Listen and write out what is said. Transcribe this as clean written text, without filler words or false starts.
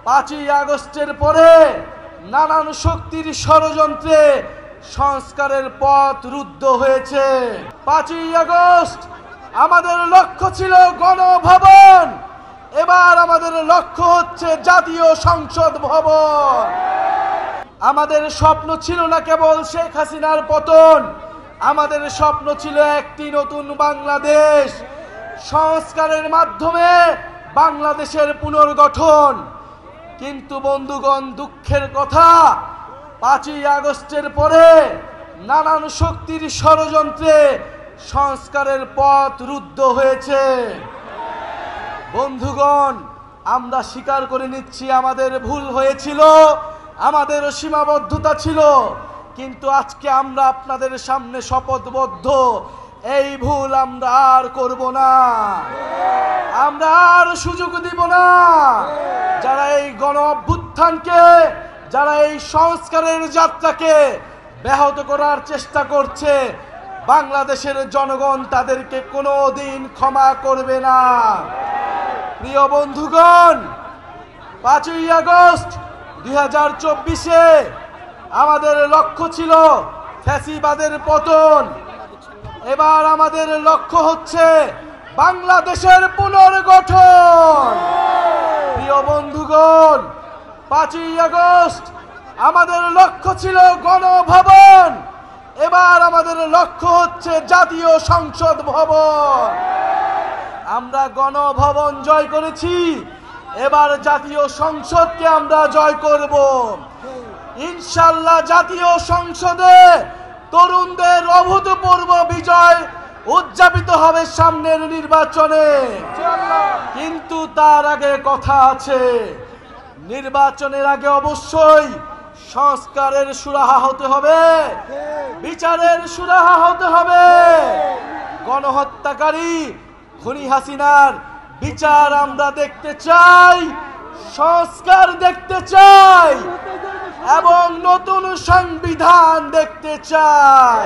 5ই আগস্টের পরে নানান শক্তির ষড়যন্ত্রে সংস্কারের পথ রুদ্ধ হয়েছে। 5ই আগস্ট আমাদের লক্ষ্য ছিল গণভবন, এবার আমাদের লক্ষ্য হচ্ছে জাতীয় সংসদ ভবন। আমাদের স্বপ্ন ছিল না কেবল শেখ হাসিনার পতন, আমাদের স্বপ্ন ছিল একটি নতুন বাংলাদেশ, সংস্কারের মাধ্যমে বাংলাদেশের পুনর্গঠন। কিন্তু বন্ধুগণ, দুঃখের কথা, 5ই আগস্টের পরে নানান শক্তির ষড়যন্ত্রে সংস্কারের পথ রুদ্ধ হয়েছে। বন্ধুগণ, আমরা স্বীকার করে নিচ্ছি আমাদের ভুল হয়েছিল, আমাদের সীমাবদ্ধতা ছিল, কিন্তু আজকে আমরা আপনাদের সামনে শপথবদ্ধ, এই ভুল আমরা আর করব না, আমরা আর সুযোগ দিব না। যারা এই গণ অভ্যুত্থানকে, যারা এই সংস্কারের যাত্রাকে ব্যাহত করার চেষ্টা করছে, বাংলাদেশের জনগণ তাদেরকে কোনোদিন ক্ষমা করবে না। প্রিয় বন্ধুগণ, 5ই আগস্ট 2024-এ আমাদের লক্ষ্য ছিল ফ্যাসিবাদের পতন, এবার আমাদের লক্ষ্য হচ্ছে বাংলাদেশের পুনর্গঠন। প্রিয় বন্ধুগণ, 5ই আগস্ট আমাদের লক্ষ্য ছিল গণভবন, এবার আমাদের লক্ষ্য হচ্ছে জাতীয় সংসদ ভবন। আমরা গণভবন জয় করেছি, এবার জাতীয় সংসদকে আমরা জয় করব। ইনশাআল্লাহ জাতীয় সংসদে তরুণদের অভূতপূর্ব বিজয় উদযাপিত হবে সামনের নির্বাচনে। কিন্তু তার আগে কথা আছে, নির্বাচনের আগে অবশ্যই সংস্কারের সুরাহা হতে হবে, বিচারের সুরাহা হতে হবে। গণহত্যাকারী খুনি হাসিনার বিচার আমরা দেখতে চাই, সংস্কার দেখতে চাই এবং নতুন সংবিধান দেখতে চাই।